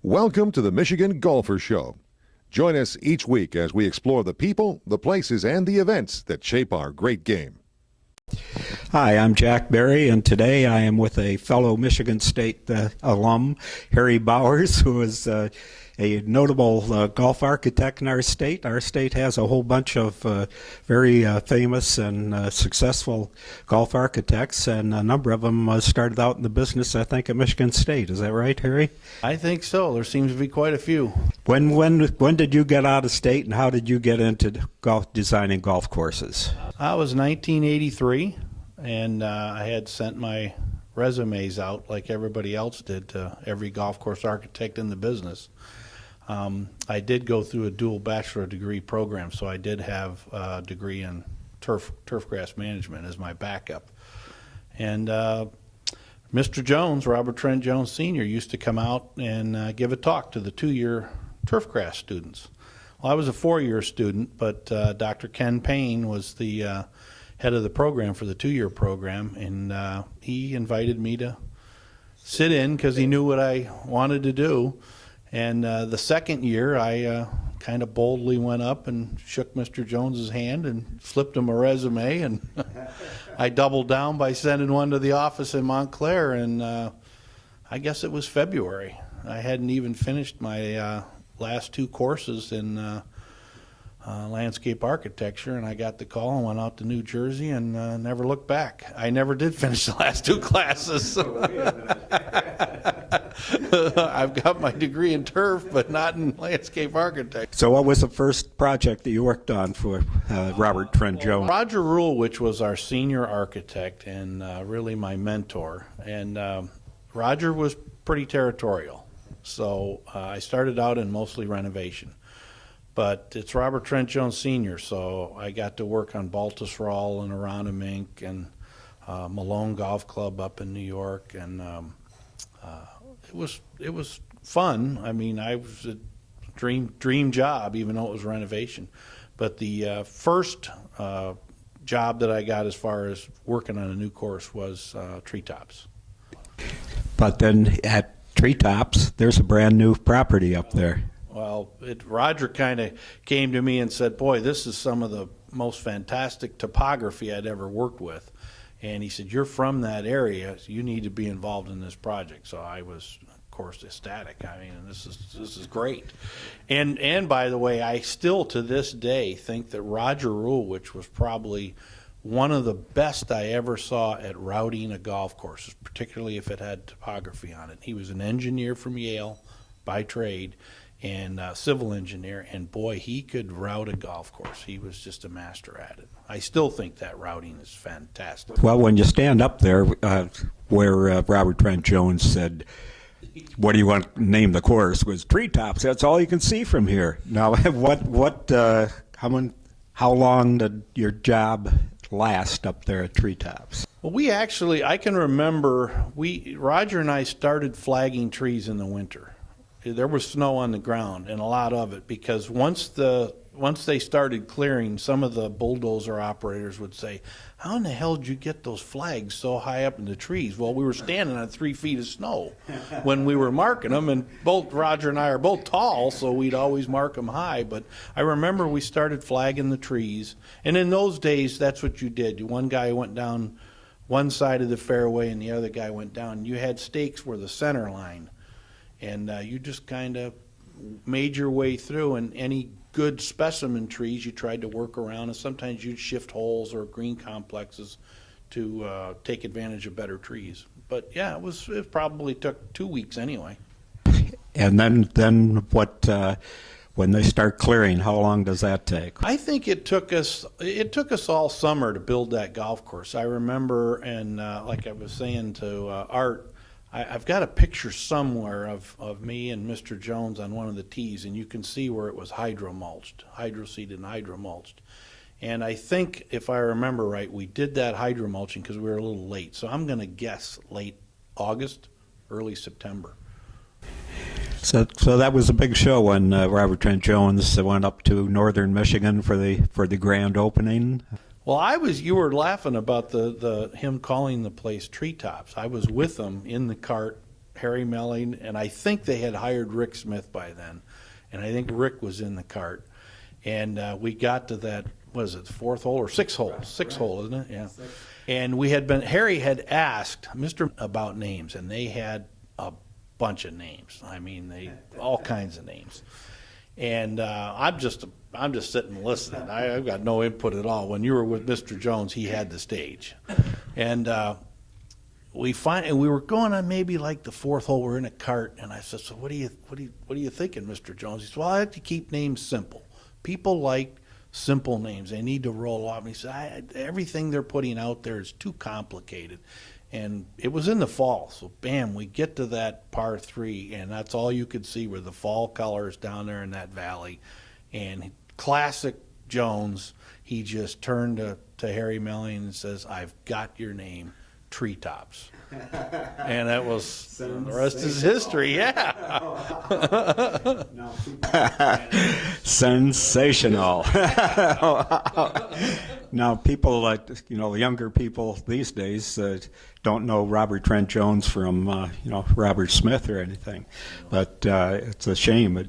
Welcome to the Michigan Golfer Show. Join us each week as we explore the people, the places, and the events that shape our great game. Hi, I'm Jack Berry, and today I am with a fellow Michigan State alum, Harry Bowers, who is a notable golf architect in our state. Our state has a whole bunch of very famous and successful golf architects, and a number of them started out in the business, I think, at Michigan State. Is that right, Harry? I think so. There seems to be quite a few. When did you get out of state, and how did you get into designing golf courses? I was 1983, and I had sent my resumes out like everybody else did to every golf course architect in the business. I did go through a dual bachelor degree program, so I did have a degree in turfgrass management as my backup. And Mr. Jones, Robert Trent Jones Sr., used to come out and give a talk to the two-year turfgrass students. Well, I was a four-year student, but Dr. Ken Payne was the head of the program for the two-year program, and he invited me to sit in because he knew what I wanted to do. And the second year, I kind of boldly went up and shook Mr. Jones's hand and flipped him a resume, and I doubled down by sending one to the office in Montclair, and I guess it was February. I hadn't even finished my last two courses in landscape architecture, and I got the call and went out to New Jersey and never looked back. I never did finish the last two classes. I've got my degree in turf, but not in landscape architecture. So what was the first project that you worked on for Robert Trent Jones? Roger Rule, which was our senior architect and really my mentor, and Roger was pretty territorial. So I started out in mostly renovation. But it's Robert Trent Jones Sr., so I got to work on Baltusrol and Aronimink and Malone Golf Club up in New York, and it was fun. I mean, I was a dream job, even though it was renovation. But the first job that I got as far as working on a new course was Treetops. But then at Treetops, there's a brand new property up there. Well, Roger kind of came to me and said, boy, this is some of the most fantastic topography I'd ever worked with. And he said, you're from that area, so you need to be involved in this project. So I was, of course, ecstatic. I mean, this is great. And by the way, I still to this day think that Roger Rule, which was probably one of the best I ever saw at routing a golf course, particularly if it had topography on it. He was an engineer from Yale by trade, and civil engineer, and boy, he could route a golf course. He was just a master at it. I still think that routing is fantastic. Well, when you stand up there where Robert Trent Jones said, what do you want to name the course, was Treetops. That's all you can see from here. Now, how long did your job last up there at Treetops? Well, I can remember, Roger and I started flagging trees in the winter. There was snow on the ground, and a lot of it, because once they started clearing, some of the bulldozer operators would say, how in the hell did you get those flags so high up in the trees? Well, we were standing on 3 feet of snow when we were marking them, and both Roger and I are both tall, so we'd always mark them high. But I remember we started flagging the trees, and in those days, that's what you did. One guy went down one side of the fairway, and the other guy went down. You had stakes where the center line. And you just kind of made your way through, and any good specimen trees you tried to work around, and sometimes you'd shift holes or green complexes to take advantage of better trees. But yeah, it probably took 2 weeks anyway. And then what? When they start clearing, how long does that take? I think it took us all summer to build that golf course. I remember, and like I was saying to Art, I've got a picture somewhere of me and Mr. Jones on one of the tees, and you can see where it was hydro-mulched, hydro-seeded and hydro-mulched. And I think, if I remember right, we did that hydro-mulching because we were a little late. So I'm going to guess late August, early September. So that was a big show when Robert Trent Jones went up to northern Michigan for the grand opening. Well, you were laughing about him calling the place Treetops. I was with him in the cart Harry Melling, and I think they had hired Rick Smith by then, and I think Rick was in the cart. And we got to that, what is it, fourth hole or sixth hole? Sixth hole, isn't it? Yeah. And Harry had asked Mr. about names, and they had a bunch of names. I mean, all kinds of names. And I'm just sitting and listening. I've got no input at all. When you were with Mr. Jones, he had the stage. And we were going on maybe like the fourth hole. We're in a cart, and I said, "So what are you thinking, Mr. Jones?" He said, "Well, I like to keep names simple. People like simple names. They need to roll off." And he said, "Everything they're putting out there is too complicated." And it was in the fall, so bam, we get to that par 3, and that's all you could see were the fall colors down there in that valley. And classic Jones, he just turned to Harry Melling and says, "I've got your name, Treetops." And that was, the rest is history, yeah. Sensational. Now, people, younger people these days don't know Robert Trent Jones from, Robert Smith or anything. But it's a shame.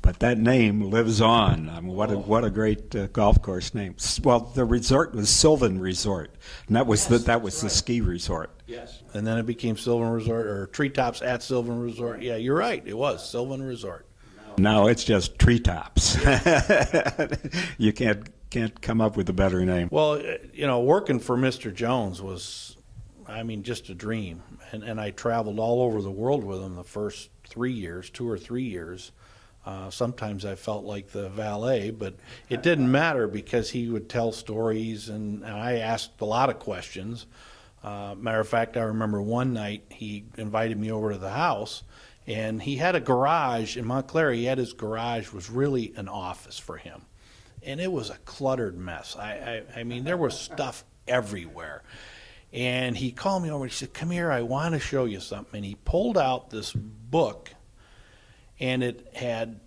But that name lives on. I mean, what a great golf course name. Well, the resort was Sylvan Resort, and that was the ski resort. Yes. And then it became Sylvan Resort, or Treetops at Sylvan Resort. Yeah, you're right. It was Sylvan Resort. Now it's just Treetops. You can't come up with a better name. Well, working for Mr. Jones was, just a dream. And I traveled all over the world with him the first 2 or 3 years. Sometimes I felt like the valet, but it didn't matter because he would tell stories, and I asked a lot of questions. Matter of fact, I remember one night he invited me over to the house, and he had a garage in Montclair. His garage was really an office for him, and it was a cluttered mess. I mean, there was stuff everywhere. And he called me over and he said, "Come here, I want to show you something." And he pulled out this book, and it had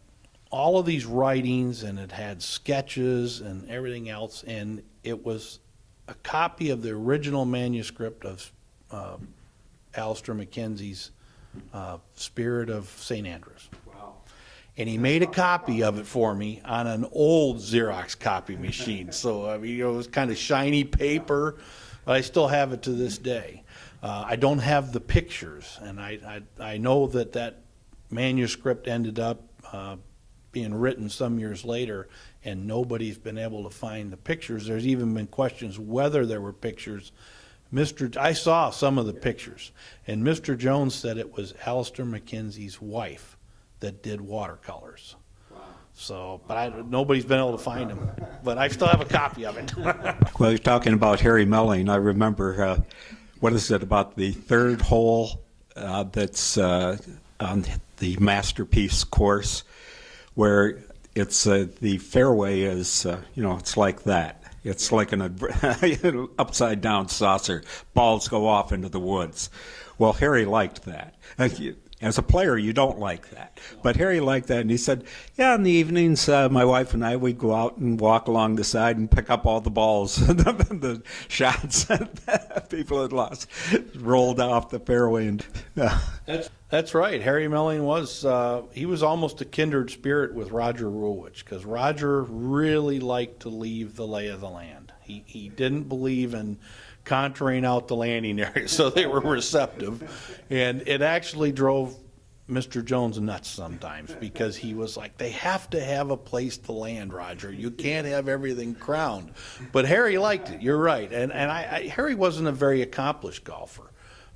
all of these writings, and it had sketches and everything else, and it was a copy of the original manuscript of Alistair Mackenzie's Spirit of St. Andrews. Wow. And he made a copy of it for me on an old Xerox copy machine. So, it was kind of shiny paper, but I still have it to this day. I don't have the pictures, and I know that manuscript ended up being written some years later, and nobody's been able to find the pictures. There's even been questions whether there were pictures. I saw some of the pictures, and Mr. Jones said it was Alistair Mackenzie's wife that did watercolors. Wow. So, but nobody's been able to find him. But I still have a copy of it. Well, you're talking about Harry Melling. I remember, what is it, about the third hole that's on the Masterpiece course, where it's the fairway is, it's like that. It's like an upside down saucer. Balls go off into the woods. Well, Harry liked that. As a player, you don't like that. But Harry liked that, and he said, "Yeah, in the evenings, my wife and I, we'd go out and walk along the side and pick up all the balls, the shots that people had lost, rolled off the fairway." And That's right. Harry Melling was he was almost a kindred spirit with Roger Rulewich, because Roger really liked to leave the lay of the land. He didn't believe in contouring out the landing area, so they were receptive. And it actually drove Mr. Jones nuts sometimes, because he was like, "They have to have a place to land, Roger. You can't have everything crowned." But Harry liked it. You're right. And Harry wasn't a very accomplished golfer,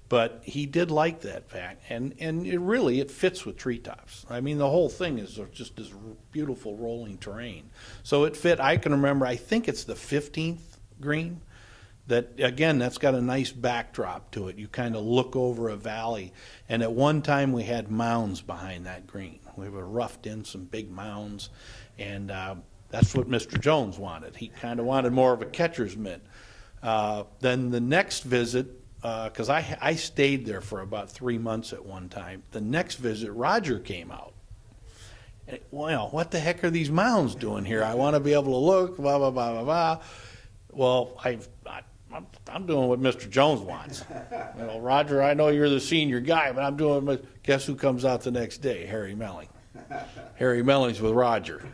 but he did like that fact. And it fits with Treetops. I mean, the whole thing is just this beautiful rolling terrain. So it fit. I can remember, I think it's the 15th green. That's got a nice backdrop to it. You kind of look over a valley, and at one time we had mounds behind that green. We were roughed in some big mounds, and that's what Mr. Jones wanted. He kind of wanted more of a catcher's mitt. Then the next visit, because I stayed there for about 3 months at one time. The next visit, Roger came out. And, well, what the heck are these mounds doing here? I want to be able to look, blah, blah, blah, blah, blah. Well, I'm doing what Mr. Jones wants. You know, Roger, I know you're the senior guy, but I'm doing what, guess who comes out the next day? Harry Melling. Harry Melling's with Roger.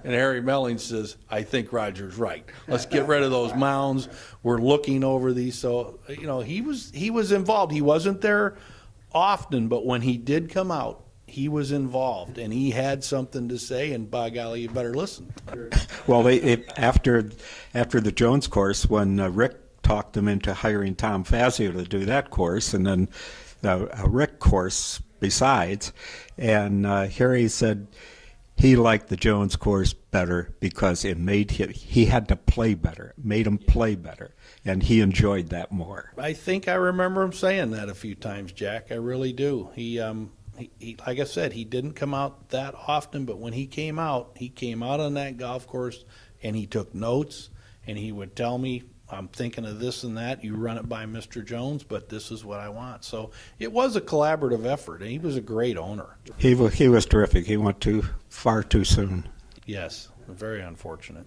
And Harry Melling says, I think Roger's right. Let's get rid of those mounds. We're looking over these. So, you know, he was involved. He wasn't there often, but when he did come out, he was involved, and he had something to say, and by golly, you better listen. Well, after the Jones course, when Rick talked them into hiring Tom Fazio to do that course, and then a Rick course besides, and Harry said he liked the Jones course better because it made he had to play better, made him play better, and he enjoyed that more. I think I remember him saying that a few times, Jack. I really do. He like I said, he didn't come out that often, but when he came out on that golf course, and he took notes, and he would tell me, I'm thinking of this and that. You run it by Mr. Jones, but this is what I want. So it was a collaborative effort, and he was a great owner. He was terrific. He went far too soon. Yes, very unfortunate.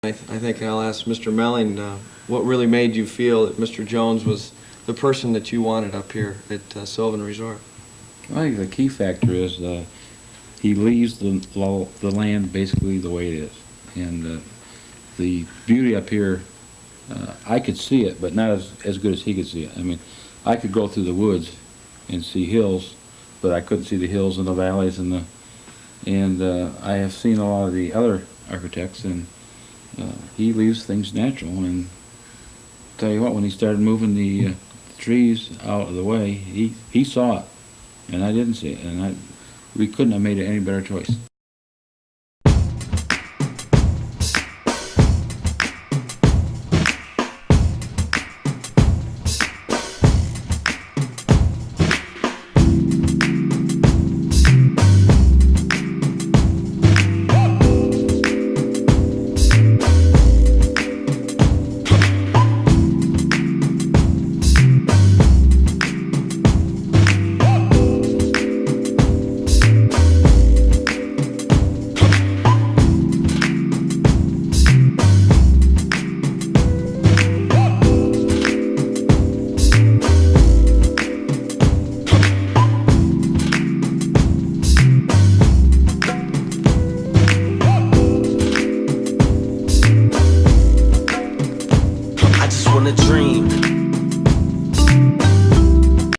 I think I'll ask Mr. Melling, what really made you feel that Mr. Jones was the person that you wanted up here at Sylvan Resort? I think the key factor is he leaves the land basically the way it is, and the beauty up here, I could see it, but not as good as he could see it. I mean, I could go through the woods and see hills, but I couldn't see the hills and the valleys and I have seen a lot of the other architects, and he leaves things natural. And tell you what, when he started moving the trees out of the way, he saw it, and I didn't see it, and we couldn't have made it any better choice.